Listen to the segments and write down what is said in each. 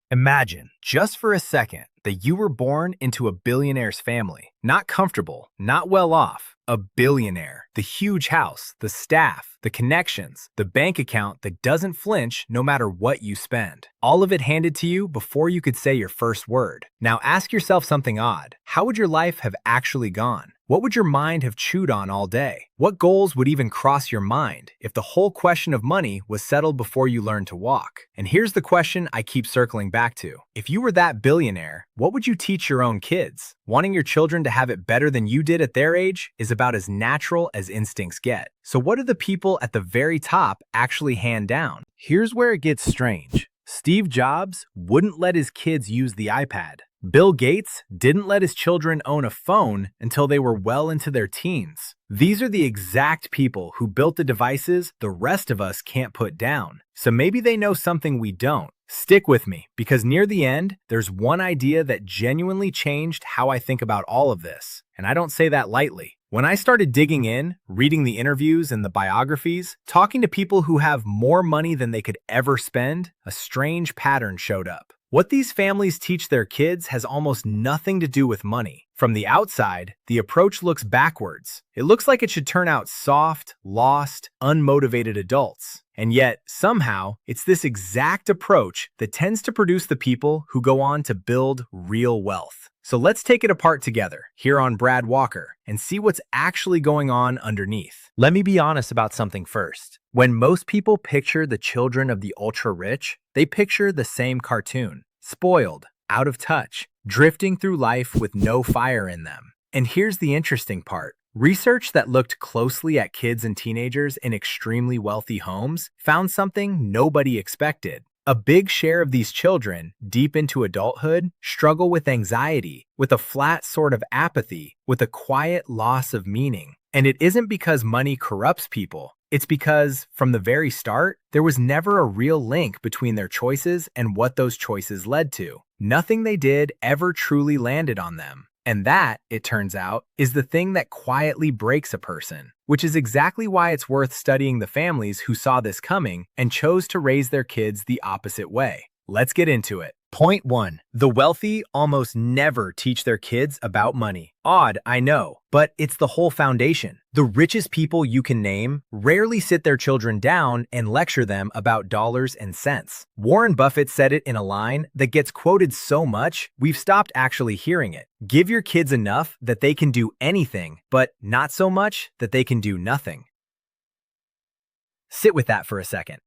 Imagine, just for a second, that you were born into a billionaire's family. Not comfortable, not well off, a billionaire. The huge house, the staff, the connections, the bank account that doesn't flinch no matter what you spend. All of it handed to you before you could say your first word. Now ask yourself something odd. How would your life have actually gone? What would your mind have chewed on all day? What goals would even cross your mind if the whole question of money was settled before you learned to walk? And here's the question I keep circling back to. If you were that billionaire, what would you teach your own kids? Wanting your children to have it better than you did at their age is about as natural as instincts get. So what do the people at the very top actually hand down? Here's where it gets strange. Steve Jobs wouldn't let his kids use the iPad. Bill Gates didn't let his children own a phone until they were well into their teens. These are the exact people who built the devices the rest of us can't put down. So maybe they know something we don't. Stick with me, because near the end, there's one idea that genuinely changed how I think about all of this. And I don't say that lightly. When I started digging in, reading the interviews and the biographies, talking to people who have more money than they could ever spend, a strange pattern showed up. What these families teach their kids has almost nothing to do with money. From the outside, the approach looks backwards. It looks like it should turn out soft, lost, unmotivated adults. And yet, somehow, it's this exact approach that tends to produce the people who go on to build real wealth. So let's take it apart together, here on Brad Walker, and see what's actually going on underneath. Let me be honest about something first. When most people picture the children of the ultra-rich, they picture the same cartoon. Spoiled, out of touch, drifting through life with no fire in them. And here's the interesting part. Research that looked closely at kids and teenagers in extremely wealthy homes found something nobody expected. A big share of these children, deep into adulthood, struggle with anxiety, with a flat sort of apathy, with a quiet loss of meaning. And it isn't because money corrupts people. It's because, from the very start, there was never a real link between their choices and what those choices led to. Nothing they did ever truly landed on them. And that, it turns out, is the thing that quietly breaks a person, which is exactly why it's worth studying the families who saw this coming and chose to raise their kids the opposite way. Let's get into it. Point 1. The wealthy almost never teach their kids about money. Odd, I know, but it's the whole foundation. The richest people you can name rarely sit their children down and lecture them about dollars and cents. Warren Buffett said it in a line that gets quoted so much, we've stopped actually hearing it. Give your kids enough that they can do anything, but not so much that they can do nothing. Sit with that for a second.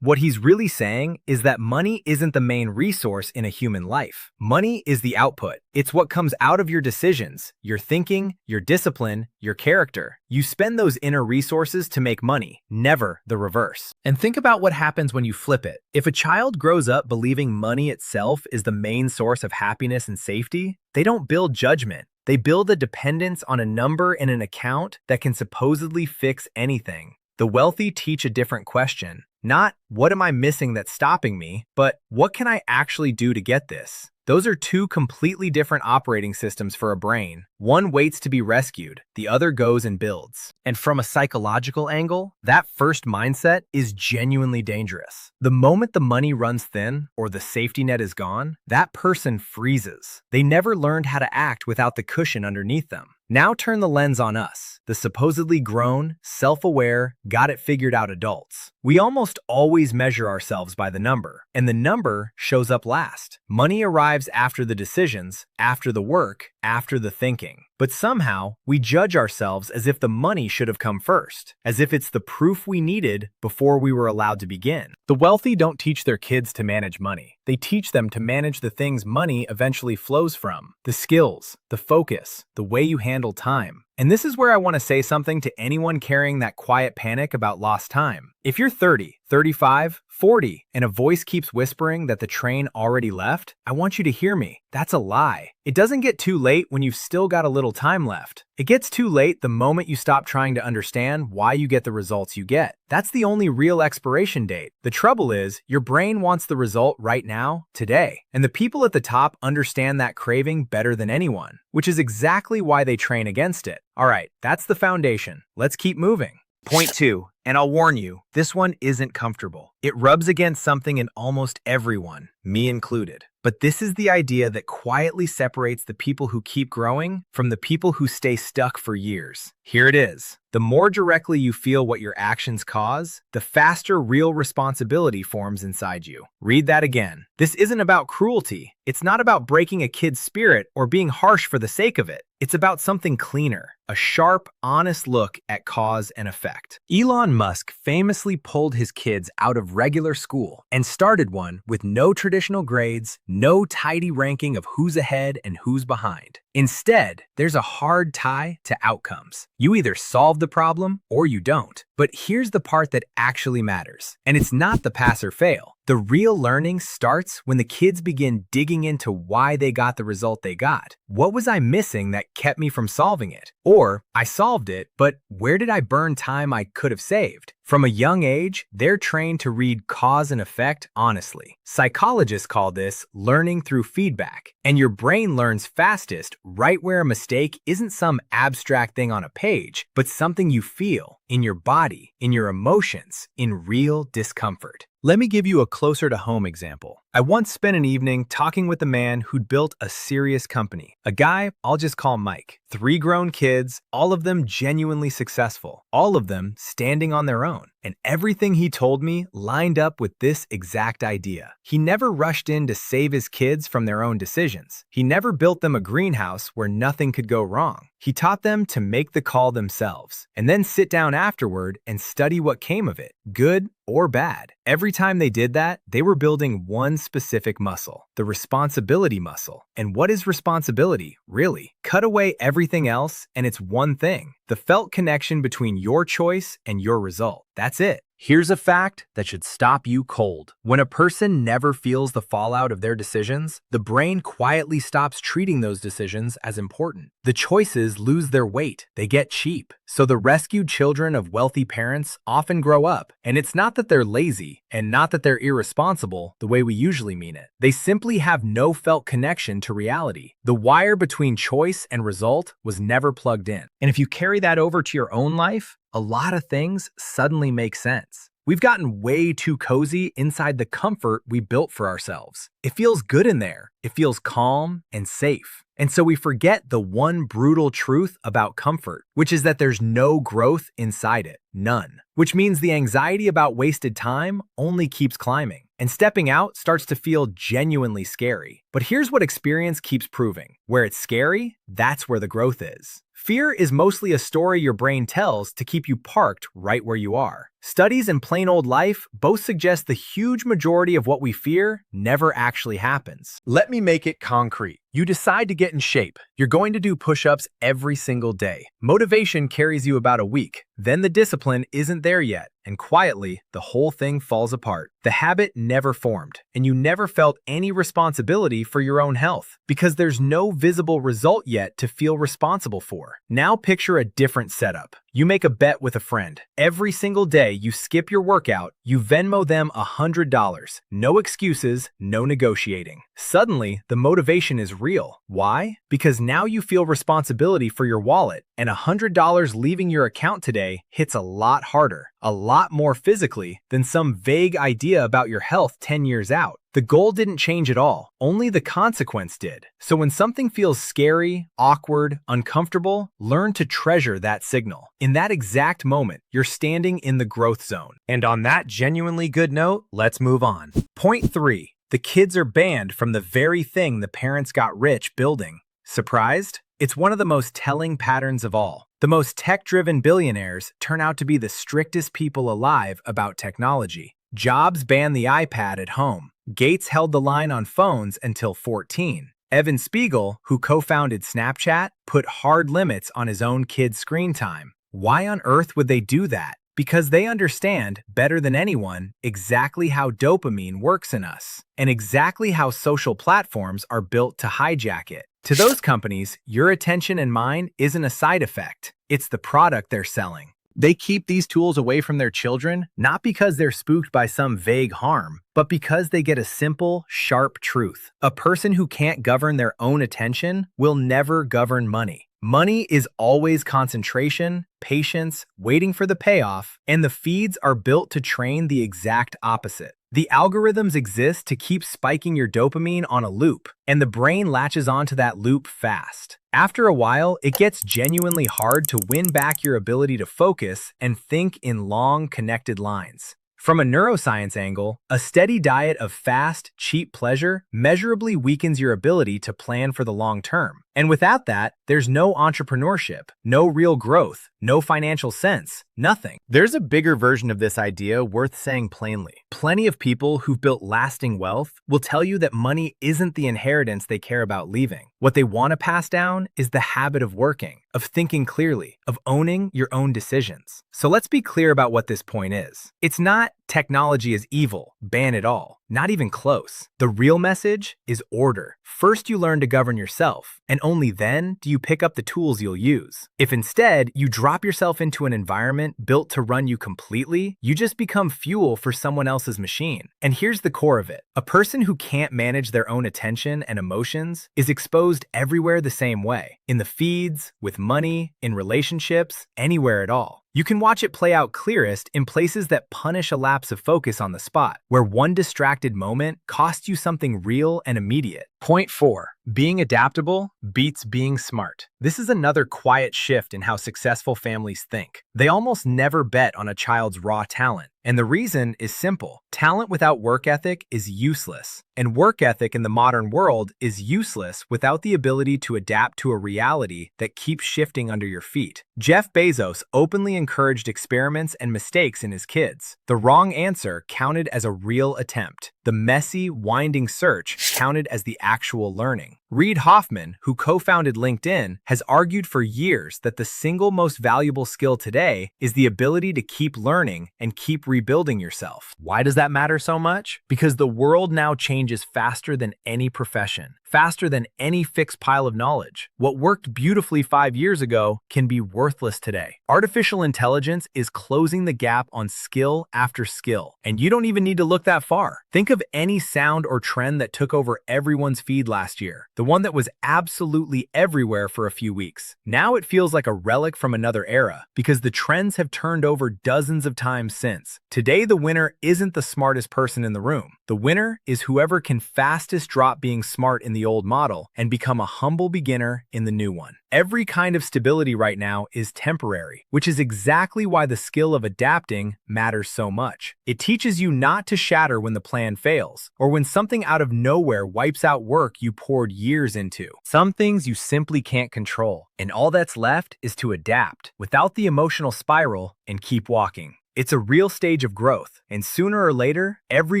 What he's really saying is that money isn't the main resource in a human life. Money is the output. It's what comes out of your decisions, your thinking, your discipline, your character. You spend those inner resources to make money, never the reverse. And think about what happens when you flip it. If a child grows up believing money itself is the main source of happiness and safety, they don't build judgment. They build a dependence on a number in an account that can supposedly fix anything. The wealthy teach a different question. Not, what am I missing that's stopping me, but what can I actually do to get this? Those are two completely different operating systems for a brain. One waits to be rescued, the other goes and builds. And from a psychological angle, that first mindset is genuinely dangerous. The moment the money runs thin or the safety net is gone, that person freezes. They never learned how to act without the cushion underneath them. Now turn the lens on us, the supposedly grown, self-aware, got-it-figured-out adults. We almost always measure ourselves by the number, and the number shows up last. Money arrives after the decisions, after the work, after the thinking. But somehow, we judge ourselves as if the money should have come first, as if it's the proof we needed before we were allowed to begin. The wealthy don't teach their kids to manage money. They teach them to manage the things money eventually flows from. The skills, the focus, the way you handle time. And this is where I want to say something to anyone carrying that quiet panic about lost time. If you're 30, 35, 40, and a voice keeps whispering that the train already left, I want you to hear me. That's a lie. It doesn't get too late when you've still got a little time left. It gets too late the moment you stop trying to understand why you get the results you get. That's the only real expiration date. The trouble is, your brain wants the result right now, today. And the people at the top understand that craving better than anyone, which is exactly why they train against it. All right, that's the foundation. Let's keep moving. Point 2. And I'll warn you, this one isn't comfortable. It rubs against something in almost everyone, me included. But this is the idea that quietly separates the people who keep growing from the people who stay stuck for years. Here it is. The more directly you feel what your actions cause, the faster real responsibility forms inside you. Read that again. This isn't about cruelty. It's not about breaking a kid's spirit or being harsh for the sake of it. It's about something cleaner, a sharp, honest look at cause and effect. Elon Musk famously pulled his kids out of regular school and started one with no traditional grades, no tidy ranking of who's ahead and who's behind. Instead, there's a hard tie to outcomes. You either solve the problem or you don't. But here's the part that actually matters. And it's not the pass or fail. The real learning starts when the kids begin digging into why they got the result they got. What was I missing that kept me from solving it? Or, I solved it, but where did I burn time I could have saved? From a young age, they're trained to read cause and effect honestly. Psychologists call this learning through feedback. And your brain learns fastest right where a mistake isn't some abstract thing on a page, but something you feel in your body, in your emotions, in real discomfort. Let me give you a closer to home example. I once spent an evening talking with a man who'd built a serious company. A guy I'll just call Mike. 3 grown kids, all of them genuinely successful, all of them standing on their own. And everything he told me lined up with this exact idea. He never rushed in to save his kids from their own decisions. He never built them a greenhouse where nothing could go wrong. He taught them to make the call themselves, and then sit down afterward and study what came of it, good or bad. Every time they did that, they were building one specific muscle, the responsibility muscle. And what is responsibility, really? Cut away everything else, and it's one thing: the felt connection between your choice and your result. That's it. Here's a fact that should stop you cold. When a person never feels the fallout of their decisions, the brain quietly stops treating those decisions as important. The choices lose their weight. They get cheap. So the rescued children of wealthy parents often grow up, and it's not that they're lazy and not that they're irresponsible the way we usually mean it. They simply have no felt connection to reality. The wire between choice and result was never plugged in. And if you carry that over to your own life, a lot of things suddenly make sense. We've gotten way too cozy inside the comfort we built for ourselves. It feels good in there. It feels calm and safe. And so we forget the one brutal truth about comfort, which is that there's no growth inside it. None. Which means the anxiety about wasted time only keeps climbing. And stepping out starts to feel genuinely scary. But here's what experience keeps proving. Where it's scary, that's where the growth is. Fear is mostly a story your brain tells to keep you parked right where you are. Studies in plain old life both suggest the huge majority of what we fear never actually happens. Let me make it concrete. You decide to get in shape. You're going to do push-ups every single day. Motivation carries you about a week. Then the discipline isn't there yet, and quietly, the whole thing falls apart. The habit never formed, and you never felt any responsibility for your own health because there's no visible result yet to feel responsible for. Now picture a different setup. You make a bet with a friend. Every single day you skip your workout, you Venmo them $100. No excuses, no negotiating. Suddenly, the motivation is real. Why? Because now you feel responsibility for your wallet, and $100 leaving your account today hits a lot harder, a lot more physically than some vague idea about your health 10 years out. The goal didn't change at all, only the consequence did. So when something feels scary, awkward, uncomfortable, learn to treasure that signal. In that exact moment, you're standing in the growth zone. And on that genuinely good note, let's move on. Point 3. The kids are banned from the very thing the parents got rich building. Surprised? It's one of the most telling patterns of all. The most tech-driven billionaires turn out to be the strictest people alive about technology. Jobs banned the iPad at home. Gates held the line on phones until 14. Evan Spiegel, who co-founded Snapchat, put hard limits on his own kids' screen time. Why on earth would they do that? Because they understand, better than anyone, exactly how dopamine works in us, and exactly how social platforms are built to hijack it. To those companies, your attention and mine isn't a side effect. It's the product they're selling. They keep these tools away from their children, not because they're spooked by some vague harm, but because they get a simple, sharp truth. A person who can't govern their own attention will never govern money. Money is always concentration, patience, waiting for the payoff, and the feeds are built to train the exact opposite. The algorithms exist to keep spiking your dopamine on a loop, and the brain latches onto that loop fast. After a while, it gets genuinely hard to win back your ability to focus and think in long, connected lines. From a neuroscience angle, a steady diet of fast, cheap pleasure measurably weakens your ability to plan for the long term. And without that, there's no entrepreneurship, no real growth, no financial sense, nothing. There's a bigger version of this idea worth saying plainly. Plenty of people who've built lasting wealth will tell you that money isn't the inheritance they care about leaving. What they want to pass down is the habit of working, of thinking clearly, of owning your own decisions. So let's be clear about what this point is. It's not technology is evil, ban it all. Not even close. The real message is order. First, you learn to govern yourself, and only then do you pick up the tools you'll use. If instead you drop yourself into an environment built to run you completely, you just become fuel for someone else's machine. And here's the core of it. A person who can't manage their own attention and emotions is exposed everywhere the same way. In the feeds, with money, in relationships, anywhere at all. You can watch it play out clearest in places that punish a lapse of focus on the spot, where one distracted moment costs you something real and immediate. Point 4. Being adaptable beats being smart. This is another quiet shift in how successful families think. They almost never bet on a child's raw talent. And the reason is simple. Talent without work ethic is useless. And work ethic in the modern world is useless without the ability to adapt to a reality that keeps shifting under your feet. Jeff Bezos openly encouraged experiments and mistakes in his kids. The wrong answer counted as a real attempt. The messy, winding search counted as the actual learning. Reid Hoffman, who co-founded LinkedIn, has argued for years that the single most valuable skill today is the ability to keep learning and keep rebuilding yourself. Why does that matter so much? Because the world now changes faster than any profession, faster than any fixed pile of knowledge. What worked beautifully 5 years ago can be worthless today. Artificial intelligence is closing the gap on skill after skill, and you don't even need to look that far. Think of any sound or trend that took over everyone's feed last year, the one that was absolutely everywhere for a few weeks. Now it feels like a relic from another era, because the trends have turned over dozens of times since. Today, the winner isn't the smartest person in the room. The winner is whoever can fastest drop being smart in the old model and become a humble beginner in the new one. Every kind of stability right now is temporary, which is exactly why the skill of adapting matters so much. It teaches you not to shatter when the plan fails, or when something out of nowhere wipes out work you poured years into. Some things you simply can't control, and all that's left is to adapt without the emotional spiral and keep walking. It's a real stage of growth, and sooner or later, every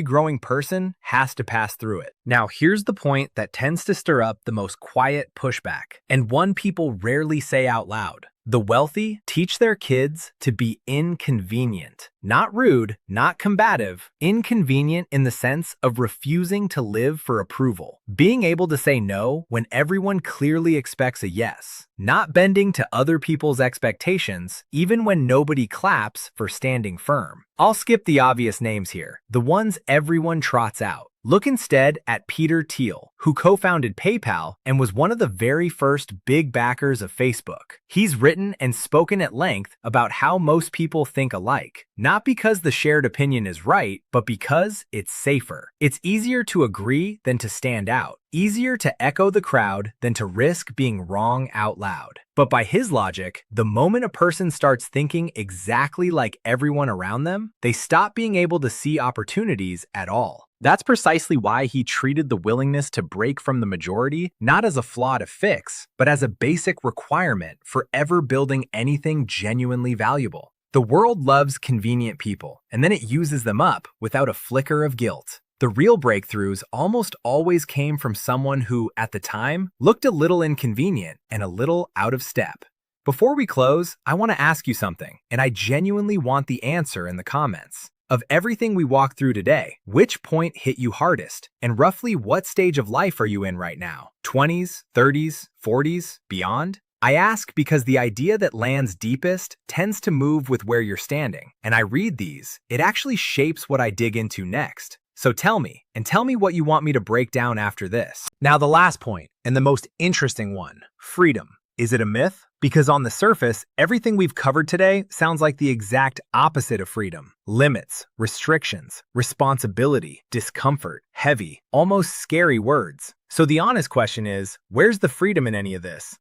growing person has to pass through it. Now, here's the point that tends to stir up the most quiet pushback, and one people rarely say out loud. The wealthy teach their kids to be inconvenient. Not rude, not combative, inconvenient in the sense of refusing to live for approval. Being able to say no when everyone clearly expects a yes. Not bending to other people's expectations, even when nobody claps for standing firm. I'll skip the obvious names here, the ones everyone trots out. Look instead at Peter Thiel, who co-founded PayPal and was one of the very first big backers of Facebook. He's written and spoken at length about how most people think alike, not because the shared opinion is right, but because it's safer. It's easier to agree than to stand out, easier to echo the crowd than to risk being wrong out loud. But by his logic, the moment a person starts thinking exactly like everyone around them, they stop being able to see opportunities at all. That's precisely why he treated the willingness to break from the majority not as a flaw to fix, but as a basic requirement for ever building anything genuinely valuable. The world loves convenient people, and then it uses them up without a flicker of guilt. The real breakthroughs almost always came from someone who, at the time, looked a little inconvenient and a little out of step. Before we close, I want to ask you something, and I genuinely want the answer in the comments. Of everything we walked through today, which point hit you hardest? And roughly what stage of life are you in right now? 20s, 30s, 40s, beyond? I ask because the idea that lands deepest tends to move with where you're standing. And I read these, it actually shapes what I dig into next. So tell me what you want me to break down after this. Now the last point, and the most interesting one, freedom. Is it a myth? Because on the surface, everything we've covered today sounds like the exact opposite of freedom. Limits, restrictions, responsibility, discomfort, heavy, almost scary words. So the honest question is, where's the freedom in any of this?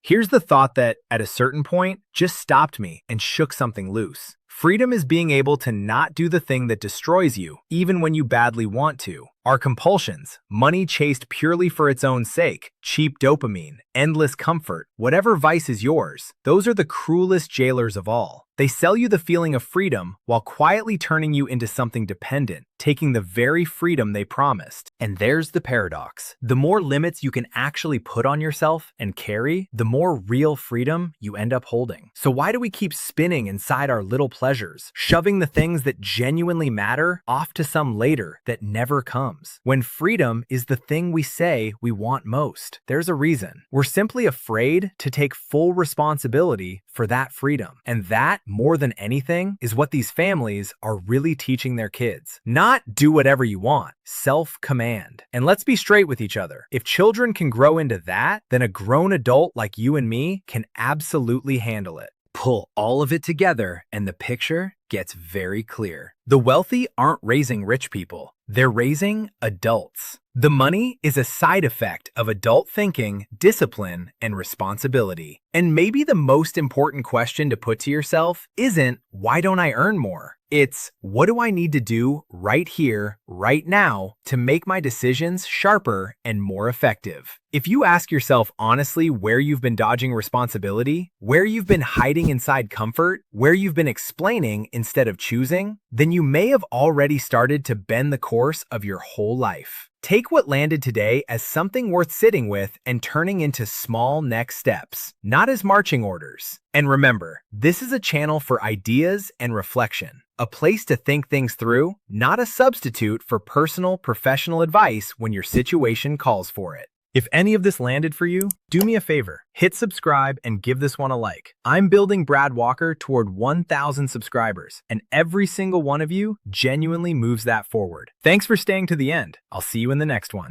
Here's the thought that, at a certain point, just stopped me and shook something loose. Freedom is being able to not do the thing that destroys you, even when you badly want to. Our compulsions, money chased purely for its own sake, cheap dopamine, endless comfort, whatever vice is yours, those are the cruelest jailers of all. They sell you the feeling of freedom while quietly turning you into something dependent, taking the very freedom they promised. And there's the paradox. The more limits you can actually put on yourself and carry, the more real freedom you end up holding. So why do we keep spinning inside our little pleasures, shoving the things that genuinely matter off to some later that never comes? When freedom is the thing we say we want most, there's a reason. We're simply afraid to take full responsibility for that freedom. And that, more than anything, is what these families are really teaching their kids. Not do whatever you want, self-command. And let's be straight with each other. If children can grow into that, then a grown adult like you and me can absolutely handle it. Pull all of it together and the picture gets very clear. The wealthy aren't raising rich people. They're raising adults. The money is a side effect of adult thinking, discipline, and responsibility. And maybe the most important question to put to yourself isn't, why don't I earn more? It's, what do I need to do right here, right now, to make my decisions sharper and more effective? If you ask yourself honestly where you've been dodging responsibility, where you've been hiding inside comfort, where you've been explaining instead of choosing, then you may have already started to bend the course of your whole life. Take what landed today as something worth sitting with and turning into small next steps, not as marching orders. And remember, this is a channel for ideas and reflection, a place to think things through, not a substitute for personal, professional advice when your situation calls for it. If any of this landed for you, do me a favor, hit subscribe and give this one a like. I'm building Brad Walker toward 1,000 subscribers, and every single one of you genuinely moves that forward. Thanks for staying to the end. I'll see you in the next one.